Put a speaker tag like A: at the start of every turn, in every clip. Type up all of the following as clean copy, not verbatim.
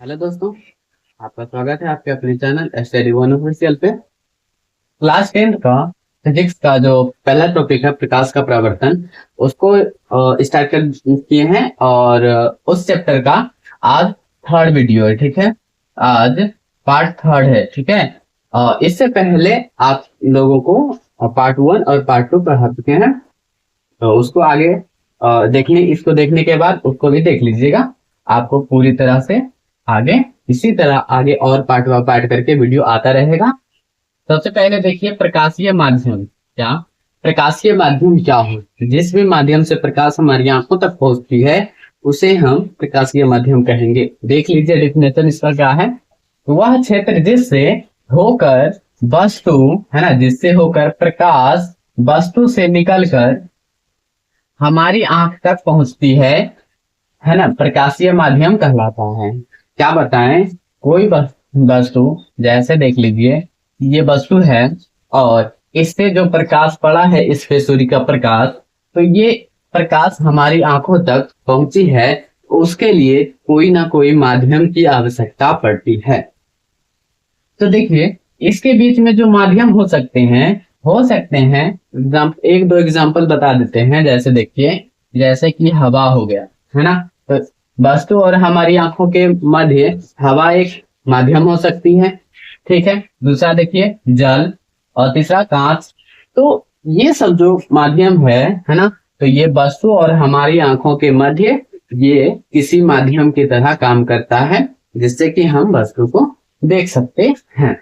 A: Hello दोस्तों, आपका स्वागत है आपके अपने चैनल स्टडी वन ऑफिशियल पे। क्लास 10 का फिजिक्स का जो पहला टॉपिक है प्रकाश का प्रवर्तन, उसको स्टार्ट कर किए हैं। और उस चैप्टर का आज थर्ड वीडियो है। ठीक है, आज पार्ट थर्ड है। ठीक है, इससे पहले आप लोगों को पार्ट वन और पार्ट टू पढ़ा चुके हैं, तो उसको आगे इसको देखने के बाद उसको भी देख लीजिएगा। आपको पूरी तरह से आगे इसी तरह आगे और पार्ट बाय पार्ट करके वीडियो आता रहेगा। सबसे पहले देखिए प्रकाशीय माध्यम क्या। प्रकाशीय माध्यम क्या हो? जिस भी माध्यम से प्रकाश हमारी आंखों तक पहुंचती है उसे हम प्रकाशीय माध्यम कहेंगे। देख लीजिए डेफिनेशन इसका क्या है। वह क्षेत्र जिससे होकर वस्तु, है ना, जिससे होकर प्रकाश वस्तु से निकलकर हमारी आंख तक पहुंचती है ना, प्रकाशीय माध्यम कहलाता है। क्या बताएं? कोई वस्तु, जैसे देख लीजिए ये वस्तु है और इससे जो प्रकाश पड़ा है, इस पे सूर्य का प्रकाश, तो ये प्रकाश हमारी आंखों तक पहुंची है, उसके लिए कोई ना कोई माध्यम की आवश्यकता पड़ती है। तो देखिए इसके बीच में जो माध्यम हो सकते हैं एक दो एग्जांपल बता देते हैं। जैसे देखिए, जैसे कि हवा हो गया, है ना, तो वस्तु और हमारी आंखों के मध्य हवा एक माध्यम हो सकती है। ठीक है, दूसरा देखिए जल, और तीसरा कांच। तो ये सब जो माध्यम है ना, तो ये वस्तु और हमारी आंखों के मध्य ये किसी माध्यम की तरह काम करता है, जिससे कि हम वस्तु को देख सकते हैं।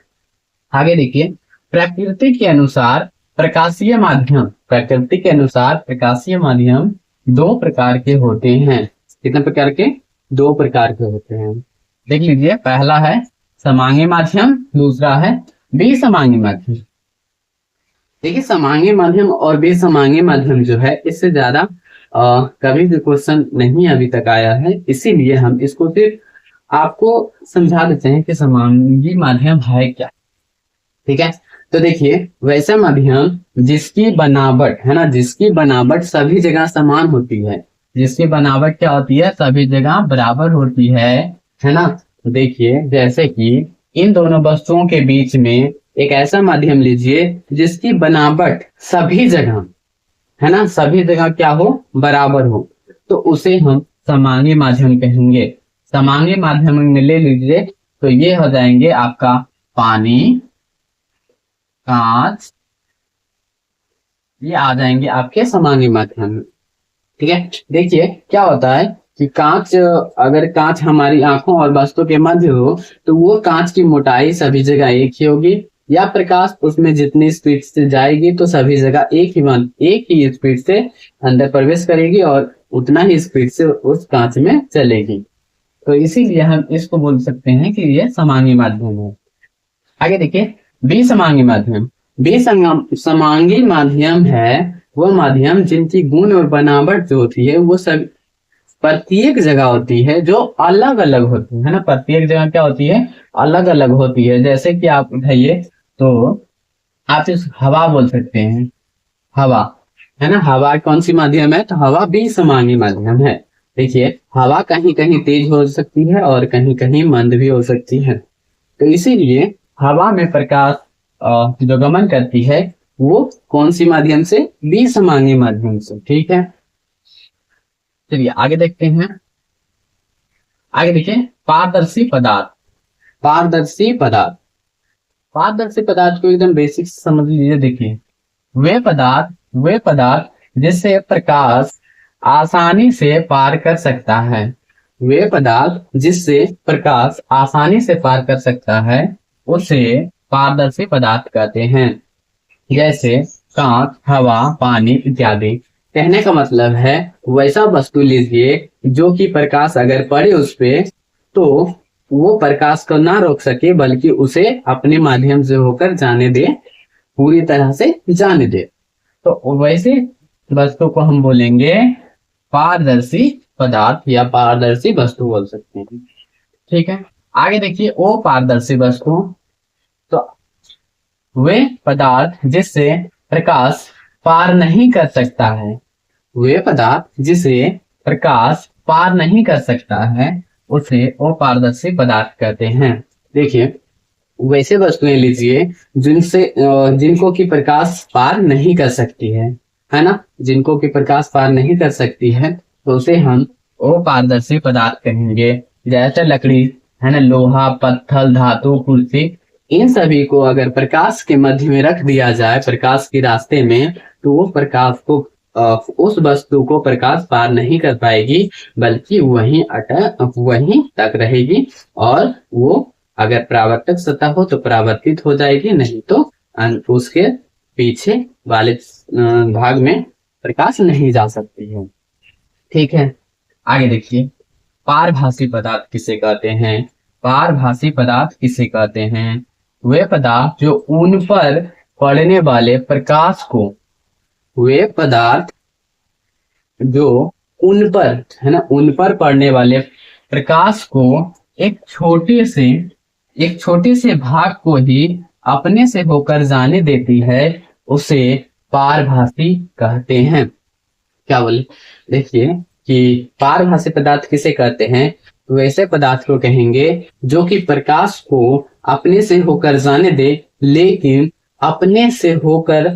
A: आगे देखिए, प्रकृति के अनुसार प्रकाशीय माध्यम दो प्रकार के होते हैं। कितने प्रकार के? दो प्रकार के होते हैं। देख लीजिए, पहला है समांगी माध्यम, दूसरा है विसमांगी माध्यम। देखिए समांगी माध्यम और विसमांगी माध्यम जो है, इससे ज्यादा कभी भी क्वेश्चन नहीं अभी तक आया है, इसीलिए हम इसको सिर्फ आपको समझा देते हैं कि समांगी माध्यम है क्या। ठीक है, तो देखिए वैसा माध्यम जिसकी बनावट, है ना, जिसकी बनावट सभी जगह समान होती है। जिसकी बनावट क्या होती है? सभी जगह बराबर होती है ना। देखिए जैसे कि इन दोनों वस्तुओं के बीच में एक ऐसा माध्यम लीजिए जिसकी बनावट सभी जगह, है ना, सभी जगह क्या हो? बराबर हो, तो उसे हम समांगी माध्यम कहेंगे। समांगी माध्यम में ले लीजिए तो ये हो जाएंगे आपका पानी, कांच, ये आ जाएंगे आपके समांगी माध्यम में। ठीक है, देखिए क्या होता है कि अगर कांच हमारी आंखों और वस्तु के मध्य हो, तो वो कांच की मोटाई सभी जगह एक ही होगी, या प्रकाश उसमें जितनी स्पीड से जाएगी तो सभी जगह एक ही स्पीड से अंदर प्रवेश करेगी और उतना ही स्पीड से उस कांच में चलेगी। तो इसीलिए हम इसको बोल सकते हैं कि ये समांगी माध्यम है। आगे देखिए विसमांगी माध्यम। समांगी माध्यम है वो माध्यम जिनकी गुण और बनावट जो होती है वो सब प्रत्येक जगह होती है, जो अलग अलग होती है ना। प्रत्येक जगह क्या होती है? अलग अलग होती है। जैसे कि आप उठाइए तो आप इस हवा बोल सकते हैं, हवा, है ना। हवा कौन सी माध्यम है? तो हवा विसमांगी माध्यम है। देखिए हवा कहीं कहीं तेज हो सकती है और कहीं कहीं मंद भी हो सकती है, तो इसीलिए हवा में प्रकाश जो गमन करती है वो कौन सी माध्यम से? विसमांगी माध्यम से। ठीक है, चलिए आगे देखते हैं। आगे देखिए पारदर्शी पदार्थ। पारदर्शी पदार्थ, पारदर्शी पदार्थ को एकदम बेसिक समझ लीजिए। देखिए वे पदार्थ जिससे प्रकाश आसानी से पार कर सकता है। वे पदार्थ जिससे प्रकाश आसानी से पार कर सकता है उसे पारदर्शी पदार्थ कहते हैं। जैसे कांच, हवा, पानी इत्यादि। कहने का मतलब है वैसा वस्तु लीजिए जो कि प्रकाश अगर पड़े उस पे तो वो प्रकाश को ना रोक सके, बल्कि उसे अपने माध्यम से होकर जाने दे, पूरी तरह से जाने दे। तो वैसे वस्तु को हम बोलेंगे पारदर्शी पदार्थ या पारदर्शी वस्तु बोल सकते हैं। ठीक है, आगे देखिए अपारदर्शी वस्तु। तो वे पदार्थ जिससे प्रकाश पार नहीं कर सकता है, वे पदार्थ जिसे प्रकाश पार नहीं कर सकता है उसे अपारदर्शी पदार्थ कहते हैं। देखिए, वैसे वस्तुएं लीजिए जिनको कि प्रकाश पार नहीं कर सकती है ना, जिनको कि प्रकाश पार नहीं कर सकती है, तो उसे हम अपारदर्शी पदार्थ कहेंगे। जैसे लकड़ी है ना, लोहा, पत्थर, धातु, कुर्सी, इन सभी को अगर प्रकाश के मध्य में रख दिया जाए, प्रकाश के रास्ते में, तो वो प्रकाश को उस वस्तु को प्रकाश पार नहीं कर पाएगी, बल्कि वहीं तक रहेगी, और वो अगर परावर्तक सतह हो तो परावर्तित हो जाएगी, नहीं तो उसके पीछे वाले भाग में प्रकाश नहीं जा सकती है। ठीक है, आगे देखिए, पारभासी पदार्थ किसे कहते हैं? पारभासी पदार्थ किसे कहते हैं? वे पदार्थ जो उन पर पड़ने वाले प्रकाश को, वे पदार्थ जो उन पर, है ना, उन पर पड़ने वाले प्रकाश को एक छोटे से भाग को ही अपने से होकर जाने देती है, उसे पारभासी कहते हैं। क्या बोले? देखिए कि पारभासी पदार्थ किसे कहते हैं? वैसे पदार्थ को कहेंगे जो कि प्रकाश को अपने से होकर जाने दे, लेकिन अपने से होकर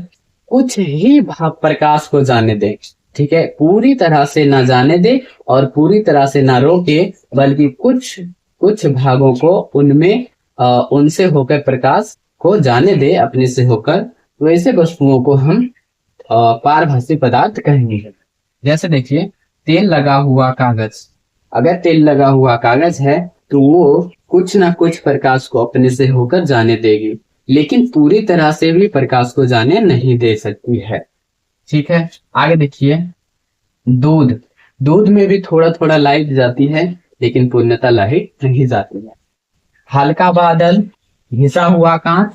A: कुछ ही भाग प्रकाश को जाने दे। ठीक है, पूरी तरह से ना जाने दे और पूरी तरह से ना रोके, बल्कि कुछ भागों को उनमें उनसे होकर प्रकाश को जाने दे, अपने से होकर। वैसे वस्तुओं को हम पारभासी पदार्थ कहेंगे। जैसे देखिए, तेल लगा हुआ कागज, अगर तेल लगा हुआ कागज है तो वो कुछ ना कुछ प्रकाश को अपने से होकर जाने देगी, लेकिन पूरी तरह से भी प्रकाश को जाने नहीं दे सकती है। ठीक है, आगे देखिए, दूध में भी थोड़ा थोड़ा लाइट जाती है, लेकिन पूर्णतः लाइट नहीं जाती है। हल्का बादल, घिसा हुआ कांच।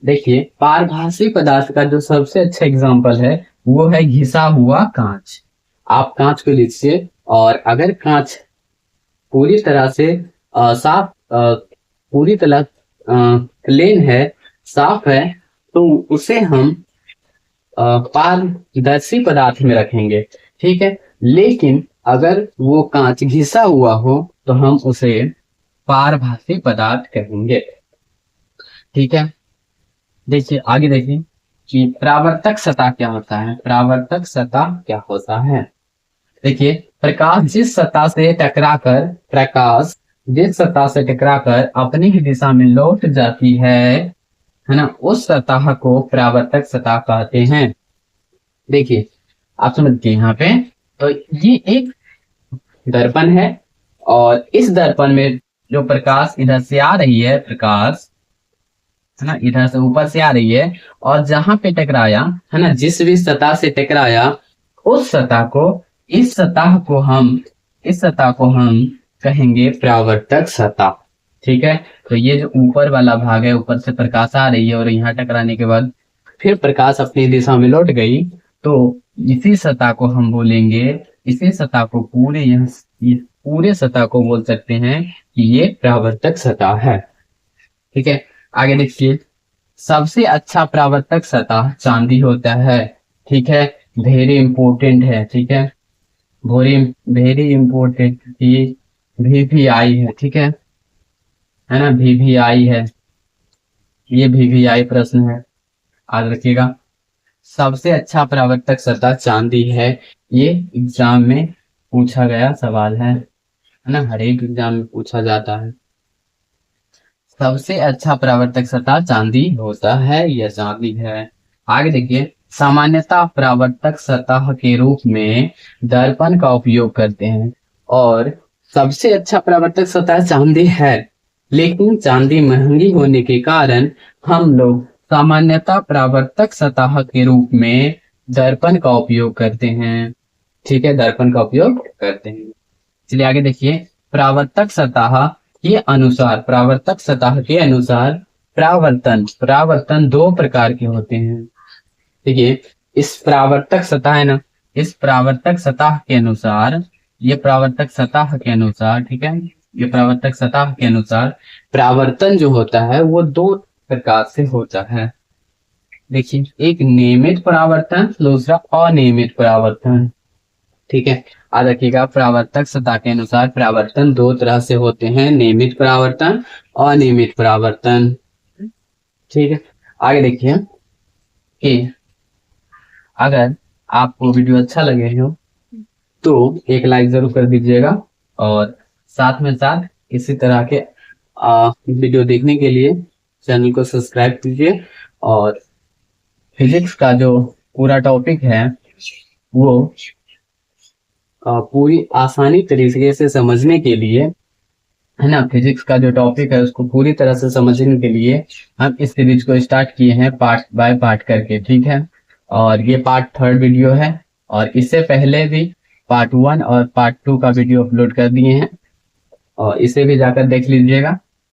A: देखिए, पारभासी पदार्थ का जो सबसे अच्छा एग्जाम्पल है वो है घिसा हुआ कांच। आप कांच को लीजिए, और अगर कांच पूरी तरह से साफ, पूरी तरह क्लीन है, साफ है, तो उसे हम पारदर्शी पदार्थ में रखेंगे। ठीक है, लेकिन अगर वो कांच घिसा हुआ हो तो हम उसे पारभासी पदार्थ कहेंगे। ठीक है, देखिए आगे देखिए कि परावर्तक सतह क्या होता है। परावर्तक सतह क्या होता है? देखिए, प्रकाश जिस सतह से टकराकर अपनी ही दिशा में लौट जाती है ना, उस सतह को परावर्तक सतह कहते हैं। देखिए, आप समझिए यहाँ पे, तो ये एक दर्पण है, और इस दर्पण में जो प्रकाश इधर से आ रही है, प्रकाश है ना, इधर से ऊपर से आ रही है, और जहां पे टकराया है ना, जिस भी सतह से टकराया, उस सतह को, इस सतह को हम कहेंगे परावर्तक सतह। ठीक है, तो ये जो ऊपर वाला भाग है, ऊपर से प्रकाश आ रही है और यहाँ टकराने के बाद फिर प्रकाश अपनी दिशा में लौट गई, तो इसी सतह को हम बोलेंगे, इसी सतह को पूरे सतह को बोल सकते हैं कि ये परावर्तक सतह है। ठीक है, आगे देखिए, सबसे अच्छा परावर्तक सतह चांदी होता है। ठीक है, वेरी इंपॉर्टेंट है। ठीक है, वेरी इंपॉर्टेंट, VVI है। ठीक है ना, VVI है, ये VVI प्रश्न है, याद रखिएगा। सबसे अच्छा परावर्तक सतह चांदी है, ये एग्जाम में पूछा गया सवाल है ना, हर एक एग्जाम में पूछा जाता है। सबसे अच्छा परावर्तक सतह चांदी होता है या चांदी है। आगे देखिए, सामान्यतः परावर्तक सतह के रूप में दर्पण का उपयोग करते हैं, और सबसे अच्छा परावर्तक सतह चांदी है, लेकिन चांदी महंगी होने के कारण हम लोग सामान्यतः परावर्तक सतह के रूप में दर्पण का उपयोग करते हैं। ठीक है, दर्पण का उपयोग करते हैं। चलिए आगे देखिए, परावर्तक सतह के अनुसार परावर्तन दो प्रकार के होते हैं। देखिए, इस परावर्तक सतह है ना, इस परावर्तक सतह के अनुसार, ये परावर्तक सतह के अनुसार, ठीक है, ये परावर्तक सतह के अनुसार परावर्तन जो होता है वो दो प्रकार से होता है। देखिए, एक नियमित परावर्तन, दूसरा अनियमित परावर्तन। ठीक है। याद रखिएगा, परावर्तक सतह के अनुसार परावर्तन दो तरह से होते हैं, नियमित परावर्तन, अनियमित परावर्तन। ठीक है, आगे देखिए कि अगर आपको वीडियो अच्छा लगे हो तो एक लाइक जरूर कर दीजिएगा, और साथ में साथ इसी तरह के वीडियो देखने के लिए चैनल को सब्सक्राइब कीजिए। और फिजिक्स का जो पूरा टॉपिक है वो पूरी आसानी तरीके से समझने के लिए, है ना, फिजिक्स का जो टॉपिक है उसको पूरी तरह से समझने के लिए हम इस सीरीज को स्टार्ट किए हैं पार्ट बाय पार्ट करके। ठीक है, और ये पार्ट 3rd वीडियो है, और इससे पहले भी पार्ट 1 और पार्ट 2 का वीडियो अपलोड कर दिए हैं, और इसे भी जाकर देख लीजिएगा।